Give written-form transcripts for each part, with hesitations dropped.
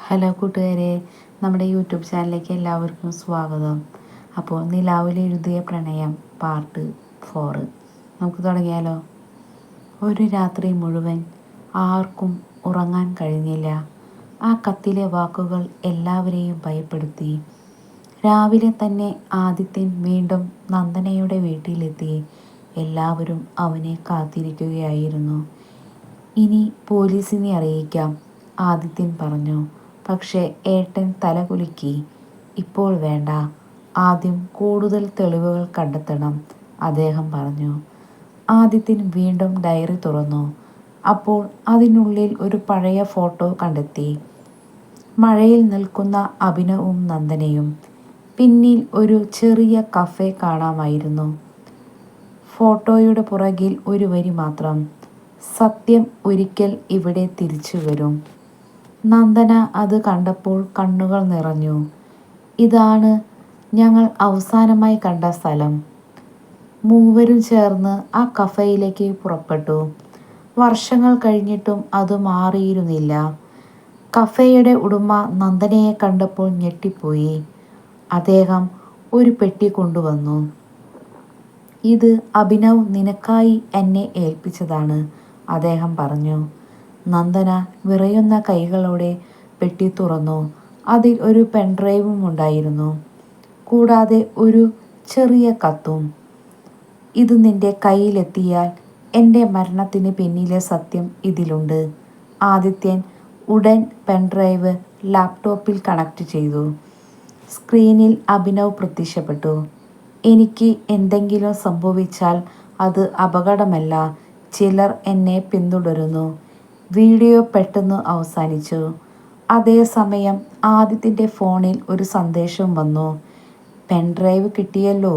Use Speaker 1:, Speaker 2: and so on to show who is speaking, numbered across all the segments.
Speaker 1: Hello കൂട്ടുകാരെ, നമ്മുടെ YouTube ചാനലിലേക്ക് എല്ലാവർക്കും സ്വാഗതം. അപ്പോൾ നിലാവിൽ എഴുതിയ പ്രണയം പാർട്ട് 4 നമുക്ക് തുടങ്ങിയാലോ. ഒരു രാത്രി മുഴുവൻ ആർക്കും ഉറങ്ങാൻ കഴിഞ്ഞില്ല. ആ കത്തിലെ വാക്കുകൾ എല്ലാവരെയും ഭയപ്പെടുത്തി. രാവിലെ തന്നെ ആദിത്യൻ വീണ്ടും നന്ദനയുടെ വീട്ടിലെത്തി. എല്ലാവരും അവനെ കാത്തിരിക്കുകയായിരുന്നു. ഇനി പോലീസിനെ അറിയിക്കാം, ആദിത്യൻ പറഞ്ഞു. പക്ഷേ ഏട്ടൻ തലകുലുക്കി. ഇപ്പോൾ വേണ്ട, ആദ്യം കൂടുതൽ തെളിവുകൾ കണ്ടെത്തണം, അദ്ദേഹം പറഞ്ഞു. ആദിത്യൻ വീണ്ടും ഡയറി തുറന്നു. അപ്പോൾ അതിനുള്ളിൽ ഒരു പഴയ ഫോട്ടോ കണ്ടെത്തി. മഴയിൽ നിൽക്കുന്ന അഭിനവും നന്ദനയും. പിന്നിൽ ഒരു ചെറിയ കഫേ കാണാമായിരുന്നു. ഫോട്ടോയുടെ പുറകിൽ ഒരു വരി മാത്രം: സത്യം ഒരിക്കൽ ഇവിടെ തിരിച്ചു വരും. നന്ദന അത് കണ്ടപ്പോൾ കണ്ണുകൾ നിറഞ്ഞു. ഇതാണ് ഞങ്ങൾ അവസാനമായി കണ്ട സ്ഥലം. മൂവരും ചേർന്ന് ആ കഫേയിലേക്ക് പുറപ്പെട്ടു. വർഷങ്ങൾ കഴിഞ്ഞിട്ടും അത് മാറിയിരുന്നില്ല. കഫേയുടെ ഉടമ നന്ദനയെ കണ്ടപ്പോൾ ഞെട്ടിപ്പോയി. അദ്ദേഹം ഒരു പെട്ടി കൊണ്ടുവന്നു. ഇത് അഭിനവ് നിനക്കായി എന്നെ ഏൽപ്പിച്ചതാണ്, അദ്ദേഹം പറഞ്ഞു. നന്ദന വിറയുന്ന കൈകളോടെ പെട്ടി തുറന്നു. അതിൽ ഒരു പെൻഡ്രൈവും ഉണ്ടായിരുന്നു, കൂടാതെ ഒരു ചെറിയ കത്തും. ഇത് നിന്റെ കയ്യിലെത്തിയാൽ എൻ്റെ മരണത്തിന് പിന്നിലെ സത്യം ഇതിലുണ്ട്. ആദിത്യൻ ഉടൻ പെൻഡ്രൈവ് ലാപ്ടോപ്പിൽ കണക്ട് ചെയ്തു. സ്ക്രീനിൽ അഭിനവ് പ്രത്യക്ഷപ്പെട്ടു. എനിക്ക് എന്തെങ്കിലും സംഭവിച്ചാൽ അത് അപകടമല്ല, ചിലർ എന്നെ പിന്തുടരുന്നു. വീഡിയോ പെട്ടെന്ന് അവസാനിച്ചു. അതേസമയം ആദിത്യൻ്റെ ഫോണിൽ ഒരു സന്ദേശം വന്നു. പെൻഡ്രൈവ് കിട്ടിയല്ലോ,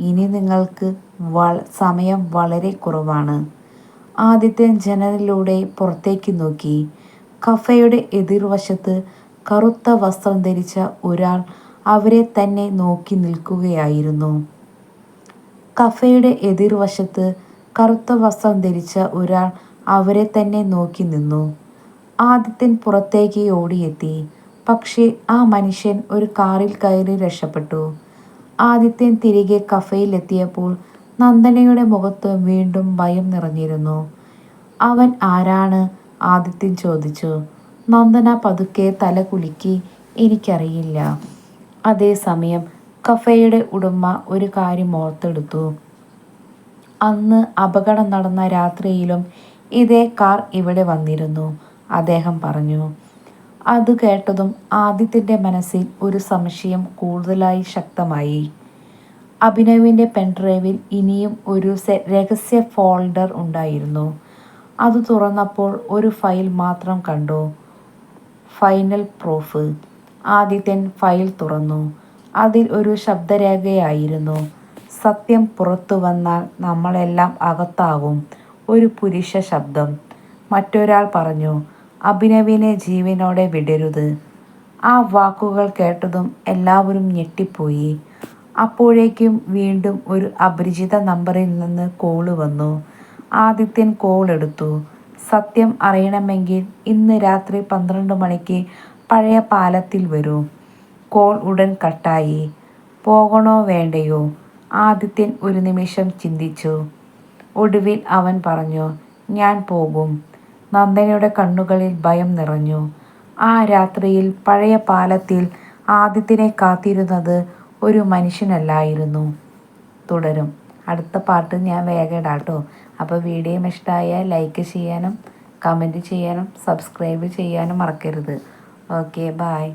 Speaker 1: ഇനി നിങ്ങൾക്ക് സമയം വളരെ കുറവാണ്. ആദിത്യൻ ജനലിലൂടെ പുറത്തേക്ക് നോക്കി. കഫേയുടെ എതിർവശത്ത് കറുത്ത വസ്ത്രം ധരിച്ച ഒരാൾ അവരെ തന്നെ നോക്കി നിൽക്കുകയായിരുന്നു. കഫേയുടെ എതിർവശത്ത് കറുത്ത വസ്ത്രം ധരിച്ച ഒരാൾ അവരെ തന്നെ നോക്കി നിന്നു. ആദിത്യൻ പുറത്തേക്ക് ഓടിയെത്തി. പക്ഷേ ആ മനുഷ്യൻ ഒരു കാറിൽ കയറി രക്ഷപ്പെട്ടു. ആദിത്യൻ തിരികെ കഫേയിലെത്തിയപ്പോൾ നന്ദനയുടെ മുഖത്ത് വീണ്ടും ഭയം നിറഞ്ഞിരുന്നു. അവൻ ആരാണ്, ആദിത്യൻ ചോദിച്ചു. നന്ദന പതുക്കെ തല കുലുക്കി. എനിക്കറിയില്ല. അതേസമയം കഫേയുടെ ഉടമ ഒരു കാര്യം ഓർത്തെടുത്തു. അന്ന് അപകടം നടന്ന രാത്രിയിലും ഇതേ കാർ ഇവിടെ വന്നിരുന്നു, അദ്ദേഹം പറഞ്ഞു. അത് കേട്ടതും ആദിത്യൻ്റെ മനസ്സിൽ ഒരു സംശയം കൂടുതലായി ശക്തമായി. അഭിനവിൻ്റെ പെൻഡ്രൈവിൽ ഇനിയും ഒരു രഹസ്യ ഫോൾഡർ ഉണ്ടായിരുന്നു. അത് തുറന്നപ്പോൾ ഒരു ഫയൽ മാത്രം കണ്ടു. Final proof. ആദിത്യൻ ഫയൽ തുറന്നു. അതിൽ ഒരു ശബ്ദരേഖയായിരുന്നു. സത്യം പുറത്തു വന്നാൽ നമ്മളെല്ലാം അകത്താകും. ഒരു പുരുഷ ശബ്ദം. മറ്റൊരാൾ പറഞ്ഞു, അഭിനവിനെ ജീവനോടെ വിടരുത്. ആ വാക്കുകൾ കേട്ടതും എല്ലാവരും ഞെട്ടിപ്പോയി. അപ്പോഴേക്കും വീണ്ടും ഒരു അപരിചിത നമ്പറിൽ നിന്ന് കോള് വന്നു. ആദിത്യൻ കോൾ എടുത്തു. സത്യം അറിയണമെങ്കിൽ ഇന്ന് രാത്രി 12 മണിക്ക് പഴയ പാലത്തിൽ വരൂ. കോൾ ഉടൻ കട്ടായി. പോകണോ വേണ്ടയോ? ആദിത്യൻ ഒരു നിമിഷം ചിന്തിച്ചു. ഒടുവിൽ അവൻ പറഞ്ഞു, ഞാൻ പോകും. നന്ദനയുടെ കണ്ണുകളിൽ ഭയം നിറഞ്ഞു. ആ രാത്രിയിൽ പഴയ പാലത്തിൽ ആദിത്യനെ കാത്തിരുന്നത് ഒരു മനുഷ്യനല്ലായിരുന്നു. തുടരും. അടുത്ത പാട്ട് ഞാൻ വേഗം ഇടാം കേട്ടോ. അപ്പോൾ വീഡിയോ ഇഷ്ടമായാൽ ലൈക്ക് ചെയ്യാനും കമൻറ്റ് ചെയ്യാനും സബ്സ്ക്രൈബ് ചെയ്യാനും മറക്കരുത്. Okay, bye.